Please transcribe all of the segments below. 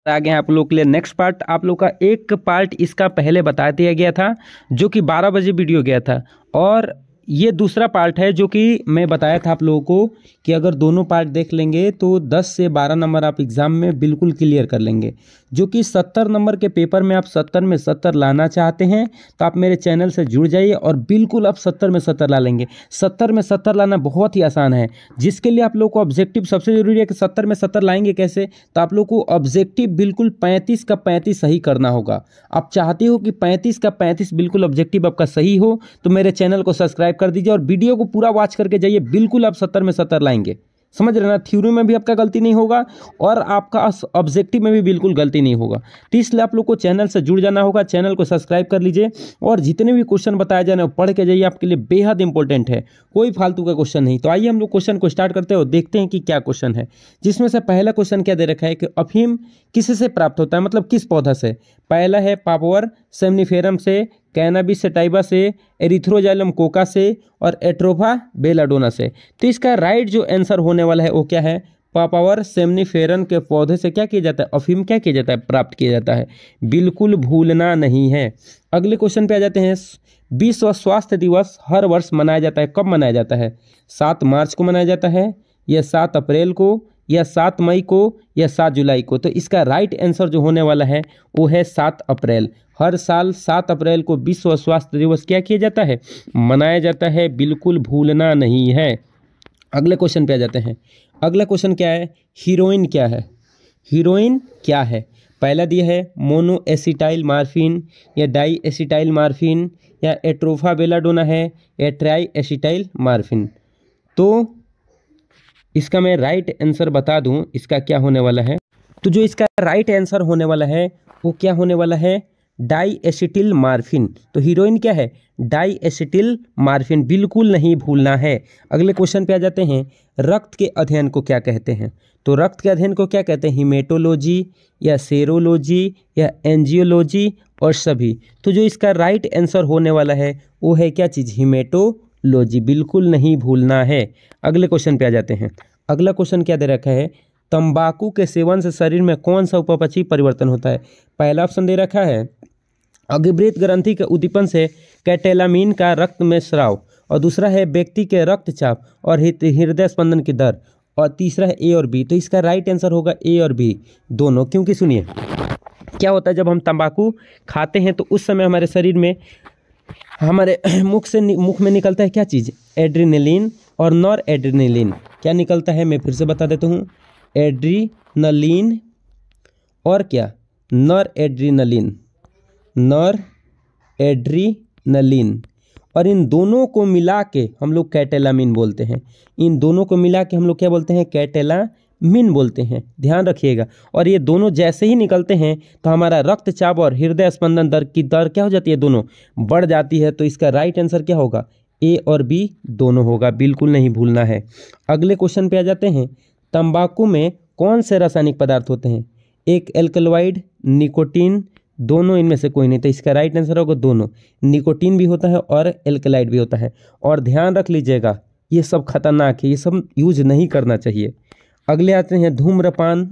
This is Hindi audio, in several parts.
आगे हैं आप लोग के लिए नेक्स्ट पार्ट। आप लोग का एक पार्ट इसका पहले बता दिया गया था जो कि 12 बजे वीडियो गया था, और ये दूसरा पार्ट है जो कि मैं बताया था आप लोगों को कि अगर दोनों पार्ट देख लेंगे तो 10 से 12 नंबर आप एग्ज़ाम में बिल्कुल क्लियर कर लेंगे। जो कि 70 नंबर के पेपर में आप 70 में 70 लाना चाहते हैं तो आप मेरे चैनल से जुड़ जाइए और बिल्कुल आप 70 में 70 ला लेंगे। 70 में 70 लाना बहुत ही आसान है, जिसके लिए आप लोग को ऑब्जेक्टिव सबसे ज़रूरी है कि 70 में 70 लाएंगे कैसे। तो आप लोग को ऑब्जेक्टिव बिल्कुल 35 का 35 सही करना होगा। आप चाहते हो कि 35 का 35 बिल्कुल ऑब्जेक्टिव आपका सही हो तो मेरे चैनल को सब्सक्राइब कर दीजिए और वीडियो को पूरा वॉच करके जाइए, बिल्कुल आप 70 में 70 लाएंगे। समझ रहे ना, थ्योरी में भी आपका गलती नहीं होगा और आपका ऑब्जेक्टिव में भी बिल्कुल गलती नहीं होगा। तो इसलिए आप लोग को चैनल से जुड़ जाना होगा, चैनल को सब्सक्राइब कर लीजिए और जितने भी क्वेश्चन बताए जा रहे हैं पढ़ के जाइए, आपके लिए बेहद इंपॉर्टेंट है, कोई फालतू का क्वेश्चन नहीं। तो आइए हम लोग क्वेश्चन को स्टार्ट करते हैं और देखते हैं कि क्या क्वेश्चन है। जिसमें से पहला क्वेश्चन क्या दे रखा है कि अफीम किससे प्राप्त होता है, मतलब किस पौधा से। पहला है पापोवर सेमनीफेरम से, कैनाबिस सटाइवा से, एरिथ्रोजाइलम कोका से और एट्रोफा बेलाडोना से। तो इसका राइट जो आंसर होने वाला है वो क्या है, पापावर सेमनीफेरम के पौधे से क्या किया जाता है, अफीम क्या किया जाता है, प्राप्त किया जाता है। बिल्कुल भूलना नहीं है। अगले क्वेश्चन पे आ जाते हैं। विश्व स्वास्थ्य दिवस हर वर्ष मनाया जाता है, कब मनाया जाता है। 7 मार्च को मनाया जाता है, या 7 अप्रैल को, या 7 मई को, या 7 जुलाई को। तो इसका राइट आंसर जो होने वाला है वो है 7 अप्रैल। हर साल 7 अप्रैल को विश्व स्वास्थ्य दिवस क्या किया जाता है, मनाया जाता है। बिल्कुल भूलना नहीं है। अगले क्वेश्चन पे आ जाते हैं। अगला क्वेश्चन क्या है, हीरोइन क्या है। हीरोइन क्या है। पहला दिया है मोनो एसिटाइल मार्फिन, या डाई एसिटाइल मार्फिन, या एट्रोफा बेलाडोना है, या ट्राई एसिटाइल मार्फिन। तो इसका मैं राइट आंसर बता दूं, इसका क्या होने वाला है। तो जो इसका राइट आंसर होने वाला है वो क्या होने वाला है, डाई एसिटिल मार्फिन। तो हीरोइन क्या है, डाई एसिटिल मार्फिन। बिल्कुल नहीं भूलना है। अगले क्वेश्चन पे आ जाते हैं। रक्त के अध्ययन को क्या कहते हैं। तो रक्त के अध्ययन को क्या कहते हैं, हीमेटोलॉजी, या सेरोलॉजी, या एंजियोलॉजी, और सभी। तो जो इसका राइट आंसर होने वाला है वो है क्या चीज़, हीमेटोलॉजी। बिल्कुल नहीं भूलना है। अगले क्वेश्चन पे आ जाते हैं। अगला क्वेश्चन क्या दे रखा है, तंबाकू के सेवन से शरीर में कौन सा उपापचयी परिवर्तन होता है। पहला ऑप्शन दे रखा है अग्रवृत्त ग्रंथि के उद्दीपन से कैटेलामीन का रक्त में स्राव, और दूसरा है व्यक्ति के रक्तचाप और हृदय स्पंदन की दर, और तीसरा है ए और बी। तो इसका राइट आंसर होगा ए और बी दोनों। क्योंकि सुनिए क्या होता है, जब हम तंबाकू खाते हैं तो उस समय हमारे शरीर में हमारे मुख में निकलता है क्या चीज़, एड्रेनलिन और नॉर एड्रेनलिन। क्या निकलता है, मैं फिर से बता देता हूँ, एड्रीनलिन और क्या, नॉर एड्रीनलिन, नॉर एड्रीनलिन। और इन दोनों को मिला के हम लोग कैटेलामीन बोलते हैं। इन दोनों को मिला के हम लोग क्या बोलते हैं, कैटेलामीन बोलते हैं। ध्यान रखिएगा। और ये दोनों जैसे ही निकलते हैं तो हमारा रक्तचाप और हृदय स्पंदन दर की दर क्या हो जाती है, दोनों बढ़ जाती है। तो इसका राइट आंसर क्या होगा, ए और बी दोनों होगा। बिल्कुल नहीं भूलना है। अगले क्वेश्चन पे आ जाते हैं। तंबाकू में कौन से रासायनिक पदार्थ होते हैं, एक एल्कलॉइड, निकोटीन, दोनों इनमें से कोई नहीं। तो इसका राइट आंसर होगा दोनों, निकोटीन भी होता है और एल्कलाइड भी होता है। और ध्यान रख लीजिएगा ये सब खतरनाक है, ये सब यूज नहीं करना चाहिए। अगले आते हैं धूम्रपान।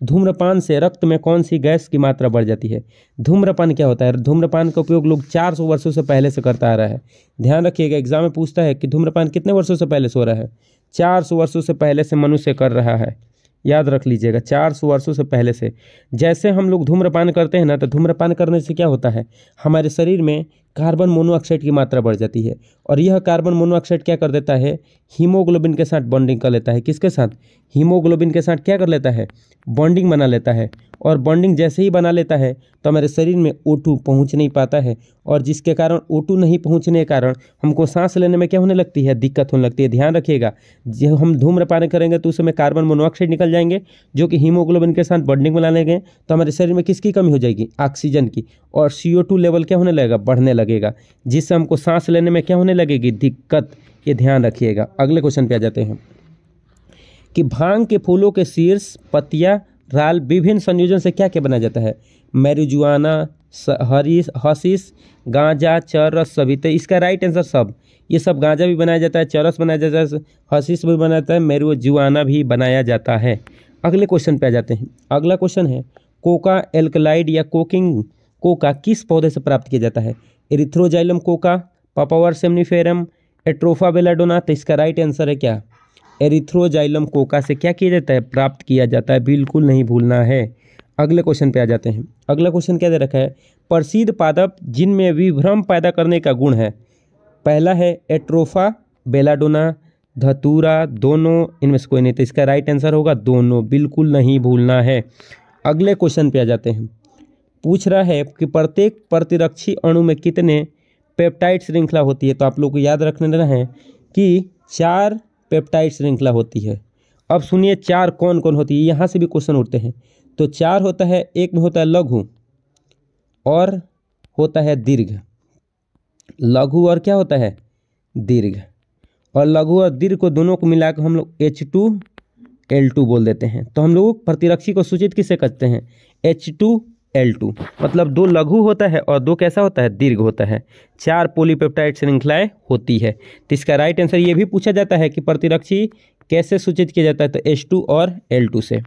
धूम्रपान से रक्त में कौन सी गैस की मात्रा बढ़ जाती है। धूम्रपान क्या होता है, धूम्रपान का उपयोग लोग 400 वर्षों से पहले से करता आ रहा है। ध्यान रखिएगा, एग्जाम में पूछता है कि धूम्रपान कितने वर्षों से पहले से हो रहा है। 400 वर्षों से पहले से मनुष्य कर रहा है। याद रख लीजिएगा, 400 वर्षों से पहले से। जैसे हम लोग धूम्रपान करते हैं ना, तो धूम्रपान करने से क्या होता है, हमारे शरीर में कार्बन मोनोऑक्साइड की मात्रा बढ़ जाती है। और यह कार्बन मोनोऑक्साइड क्या कर देता है, हीमोग्लोबिन के साथ बॉन्डिंग कर लेता है। किसके साथ, हीमोग्लोबिन के साथ क्या कर लेता है, बॉन्डिंग बना लेता है। और बॉन्डिंग जैसे ही बना लेता है तो हमारे शरीर में O2 पहुंच नहीं पाता है, और जिसके कारण O2 नहीं पहुंचने के कारण हमको सांस लेने में क्या होने लगती है, दिक्कत होने लगती है। ध्यान रखिएगा, जब हम धूम्रपान करेंगे तो उस समय कार्बन मोनोऑक्साइड निकल जाएंगे, जो कि हीमोग्लोबिन के साथ बॉन्डिंग बना लेंगे, तो हमारे शरीर में किसकी कमी हो जाएगी, ऑक्सीजन की। और CO2 लेवल क्या होने लगेगा, बढ़ने लगेगा, जिससे हमको सांस लेने में क्या होने लगेगी, दिक्कत। ये ध्यान रखिएगा। अगले क्वेश्चन पे आ जाते हैं कि भांग के फूलों के शीर्ष, पत्तियां, राल विभिन्न संयोजन से क्या क्या बनाया जाता है, मैरिजुआना, हशीश, गांजा, चरस, सभी। तो इसका राइट आंसर सब, ये सब गांजा भी बनाया जाता है, चरस बनाया जाता है, हशीश भी बनाया जाता है, मैरिजुआना भी बनाया जाता है। अगले क्वेश्चन पे आ जाते हैं। अगला क्वेश्चन है कोका एल्कलाइड या कोकिंग कोका किस पौधे से प्राप्त किया जाता है? Erythroxylum coca, Papaver somniferum, Atropa belladonna. तो इसका राइट आंसर है क्या? एरिथ्रोजाइलम कोका से क्या किया जाता है? प्राप्त किया जाता है, बिल्कुल नहीं भूलना है। अगले क्वेश्चन पे आ जाते हैं। अगला क्वेश्चन क्या दे रखा है? प्रसिद्ध पादप जिनमें विभ्रम पैदा करने का गुण है। पहला है एट्रोफा बेलाडोना, धतूरा, दोनों, इनमें से कोई नहीं। तो इसका राइट आंसर होगा दोनों, बिल्कुल नहीं भूलना है। अगले क्वेश्चन पे आ जाते हैं। पूछ रहा है कि प्रत्येक प्रतिरक्षी अणु में कितने पेप्टाइड श्रृंखला होती है? तो आप लोग को याद रखने देना है कि 4 पेप्टाइड श्रृंखला होती है। अब सुनिए 4 कौन कौन होती है, यहाँ से भी क्वेश्चन उठते हैं। तो 4 होता है, एक में होता है लघु और होता है दीर्घ। लघु और क्या होता है? दीर्घ। और लघु और दीर्घ को दोनों को मिलाकर हम लोग H2L2 बोल देते हैं। तो हम लोग प्रतिरक्षी को सूचित किससे करते हैं? H2L2। मतलब 2 लघु होता है और 2 कैसा होता है? दीर्घ होता है। 4 पॉलीपेप्टाइड श्रृंखलाएं होती है। तो इसका राइट आंसर ये भी पूछा जाता है कि प्रतिरक्षी कैसे सूचित किया जाता है? तो H2 और L2 से।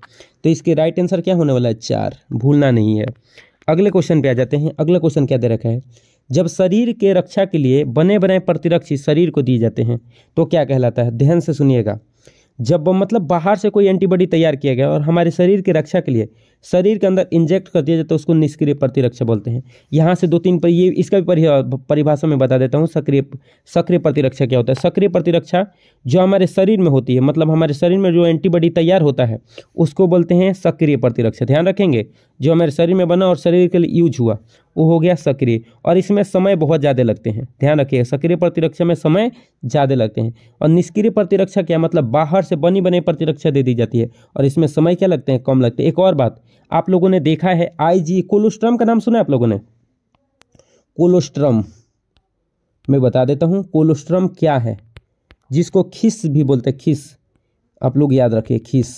तो इसके राइट आंसर क्या होने वाला है? 4, भूलना नहीं है। अगले क्वेश्चन पे आ जाते हैं। अगला क्वेश्चन क्या दे रखा है? जब शरीर के रक्षा के लिए बने बनाए प्रतिरक्षी शरीर को दिए जाते हैं तो क्या कहलाता है? ध्यान से सुनिएगा। जब मतलब बाहर से कोई एंटीबॉडी तैयार किया गया और हमारे शरीर की रक्षा के लिए शरीर के अंदर इंजेक्ट कर दिया जाता है, उसको निष्क्रिय प्रतिरक्षा बोलते हैं। यहाँ से 2-3 पर ये इसका भी परिभाषा में बता देता हूँ। सक्रिय प्रतिरक्षा क्या होता है? सक्रिय प्रतिरक्षा जो हमारे शरीर में होती है, मतलब हमारे शरीर में जो एंटीबॉडी तैयार होता है उसको बोलते हैं सक्रिय प्रतिरक्षा। ध्यान रखेंगे, जो हमारे शरीर में बना और शरीर के लिए यूज हुआ वो हो गया सक्रिय, और इसमें समय बहुत ज़्यादा लगते हैं। ध्यान रखिए, सक्रिय प्रतिरक्षा में समय ज़्यादा लगते हैं। और निष्क्रिय प्रतिरक्षा क्या? मतलब बाहर से बनी बनी प्रतिरक्षा दे दी जाती है और इसमें समय क्या लगते हैं? कम लगते हैं। एक और बात आप लोगों ने देखा है, IG कोलोस्ट्रम का नाम सुना है आप लोगों ने? कोलोस्ट्रम मैं बता देता हूँ कोलोस्ट्रम क्या है, जिसको खिस भी बोलते हैं। खिस आप लोग याद रखिए, खिस।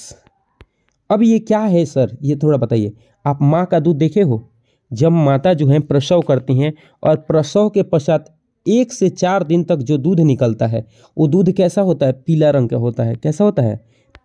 अब ये क्या है सर, ये थोड़ा बताइए। आप माँ का दूध देखे हो? जब माता जो है प्रसव करती हैं और प्रसव के पश्चात 1 से 4 दिन तक जो दूध निकलता है वो दूध कैसा होता है? पीला रंग का होता है। कैसा होता है?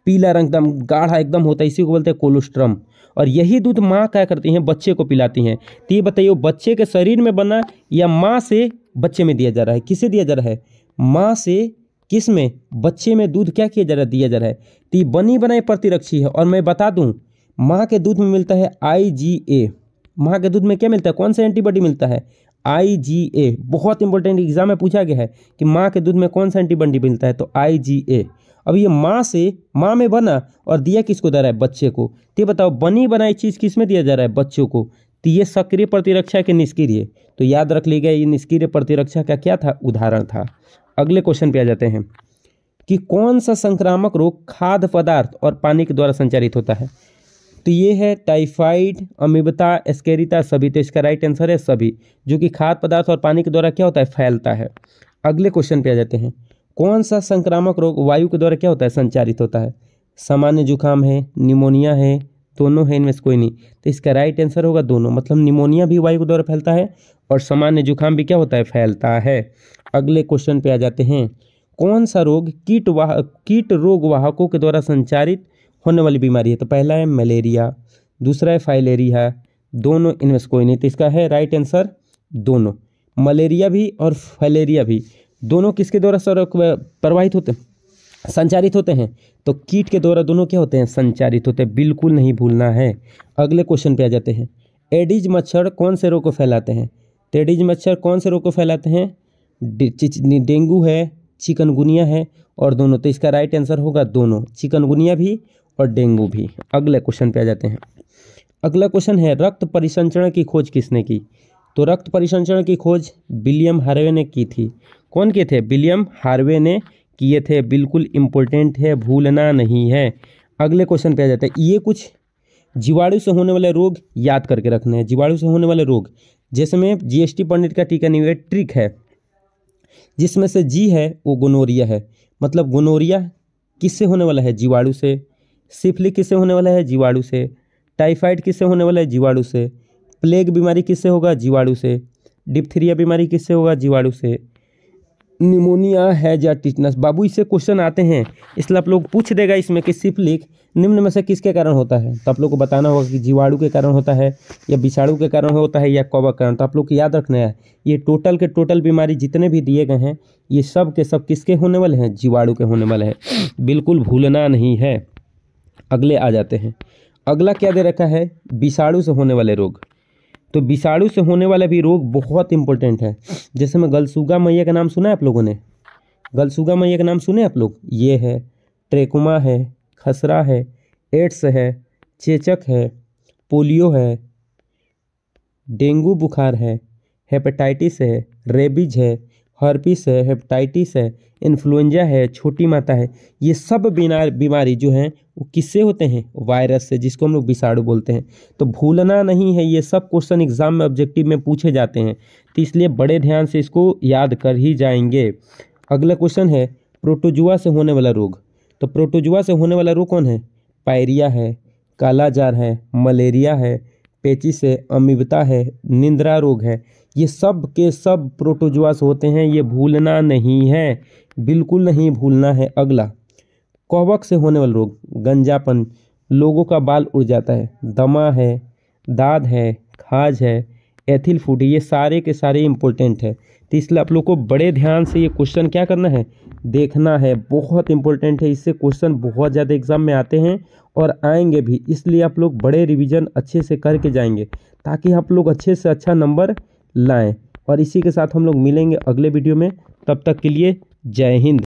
पीला रंग, एकदम गाढ़ा एकदम होता है। इसी को बोलते हैं कोलोस्ट्रम। और यही दूध माँ क्या करती हैं? बच्चे को पिलाती हैं। तो ये बताइए, बच्चे के शरीर में बना या माँ से बच्चे में दिया जा रहा है? किसे दिया जा रहा है? माँ से किस में? बच्चे में दूध क्या किया जा रहा है? दिया जा रहा है। तो ये बनी बनाई प्रतिरक्षी है। और मैं बता दूं, माँ के दूध में मिलता है IgA। माँ के दूध में क्या मिलता है? कौन सा एंटीबॉडी मिलता है? IgA। बहुत इंपॉर्टेंट, एग्जाम में पूछा गया है कि माँ के दूध में कौन सा एंटीबॉडी मिलता है? तो IgA। अब ये माँ में बना और दिया किसको दे रहा है? बच्चे को। तो बताओ, बनी बनाई चीज़ किस में दिया जा रहा है? बच्चों को। तो ये सक्रिय प्रतिरक्षा के निष्क्रिय। तो याद रख लीजिएगा, ये निष्क्रिय प्रतिरक्षा का क्या था? उदाहरण था। अगले क्वेश्चन पे आ जाते हैं कि कौन सा संक्रामक रोग खाद्य पदार्थ और पानी के द्वारा संचारित होता है? तो ये है टाइफाइड, अमीबा, एस्केरिता, सभी। तो इसका राइट आंसर है सभी, जो कि खाद्य पदार्थ और पानी के द्वारा क्या होता है? फैलता है। अगले क्वेश्चन पे आ जाते हैं। कौन सा संक्रामक रोग वायु के द्वारा क्या होता है? संचारित होता है। सामान्य जुकाम है, निमोनिया है, दोनों है, इनमें से कोई नहीं। तो इसका राइट आंसर होगा दोनों। मतलब निमोनिया भी वायु के द्वारा फैलता है और सामान्य जुकाम भी क्या होता है? फैलता है। अगले क्वेश्चन पे आ जाते हैं। कौन सा रोग कीट रोग वाहकों के द्वारा संचारित होने वाली बीमारी है? तो पहला है मलेरिया, दूसरा है फाइलेरिया, दोनों, इनमें से कोई नहीं। तो इसका है राइट आंसर दोनों। मलेरिया भी और फाइलेरिया भी दोनों किसके द्वारा प्रवाहित होते हैं? संचारित होते हैं। तो कीट के द्वारा दोनों क्या होते हैं? संचारित होते हैं, बिल्कुल नहीं भूलना है। अगले क्वेश्चन पे आ जाते हैं। एडिज मच्छर कौन से रोग को फैलाते हैं? तो एडिज मच्छर कौन से रोग को फैलाते हैं? डेंगू है, चिकनगुनिया है, और दोनों। तो इसका राइट आंसर होगा दोनों, चिकनगुनिया भी और डेंगू भी। अगले क्वेश्चन पे आ जाते हैं। अगला क्वेश्चन है, रक्त परिसंचरण की खोज किसने की? तो रक्त परिसंचरण की खोज विलियम हार्वे ने की थी। कौन किए थे? विलियम हार्वे ने किए थे। बिल्कुल इंपॉर्टेंट है, भूलना नहीं है। अगले क्वेश्चन पे आ जाते हैं। ये कुछ जीवाणु से होने वाले रोग याद करके रखने हैं। जीवाणु से होने वाले रोग, जैसे में GST पंडित का टीका नहीं, ट्रिक है, जिसमें से जी है वो गोनोरिया है। मतलब गोनोरिया किससे होने वाला है? जीवाणु से। सिफिलिस किससे होने वाला है? जीवाणु से। टाइफाइड किससे होने वाला है? जीवाणु से। प्लेग बीमारी किससे होगा? जीवाणु से। डिप्थीरिया बीमारी किससे होगा? जीवाणु से। निमोनिया है या टिटनस। बाबू इससे क्वेश्चन आते हैं, इसलिए आप लोग पूछ देगा इसमें कि सिर्फ लिख निम्न में से किसके कारण होता है, तो आप लोग को बताना होगा कि जीवाणु के कारण होता है या विषाणु के कारण होता है या कवक कारण। तो आप लोग को याद रखना है ये टोटल के टोटल बीमारी जितने भी दिए गए हैं ये सब के सब किसके होने वाले हैं, जीवाणु के होने वाले हैं, बिल्कुल भूलना नहीं है। अगले आ जाते हैं, अगला क्या दे रखा है, विषाणु से होने वाले रोग। तो विषाणु से होने वाला भी रोग बहुत इंपॉर्टेंट है। जैसे मैं गलसूगा मैया का नाम सुना है आप लोगों ने, गलसूगा मैया का नाम सुने आप लोग, ये है ट्रेकोमा है, खसरा है, एड्स है, चेचक है, पोलियो है, डेंगू बुखार है, हेपेटाइटिस है, रेबीज है, हर्पिस है, हेपेटाइटिस है, इन्फ्लुएंजा है, छोटी माता है। ये सब बीमारी जो हैं वो किससे होते हैं, वायरस से, जिसको हम लोग विषाणु बोलते हैं। तो भूलना नहीं है, ये सब क्वेश्चन एग्जाम में ऑब्जेक्टिव में पूछे जाते हैं, तो इसलिए बड़े ध्यान से इसको याद कर ही जाएंगे। अगला क्वेश्चन है प्रोटोजुआ से होने वाला रोग। तो प्रोटोजुआ से होने वाला रोग कौन है, पायरिया है, कालाजार है, मलेरिया है, पेचिस है, अमीबता है, निंद्रा रोग है। ये सब के सब प्रोटोजुआ से होते हैं, ये भूलना नहीं है, बिल्कुल नहीं भूलना है। अगला कवक से होने वाला रोग, गंजापन, लोगों का बाल उड़ जाता है, दमा है, दाद है, खाज है, एथिल फूड, ये सारे के सारे इंपॉर्टेंट है। तो इसलिए आप लोग को बड़े ध्यान से ये क्वेश्चन क्या करना है, देखना है, बहुत इंपॉर्टेंट है। इससे क्वेश्चन बहुत ज़्यादा एग्जाम में आते हैं और आएंगे भी, इसलिए आप लोग बड़े रिवीजन अच्छे से करके जाएंगे ताकि आप लोग अच्छे से अच्छा नंबर लाएं। और इसी के साथ हम लोग मिलेंगे अगले वीडियो में, तब तक के लिए जय हिंद।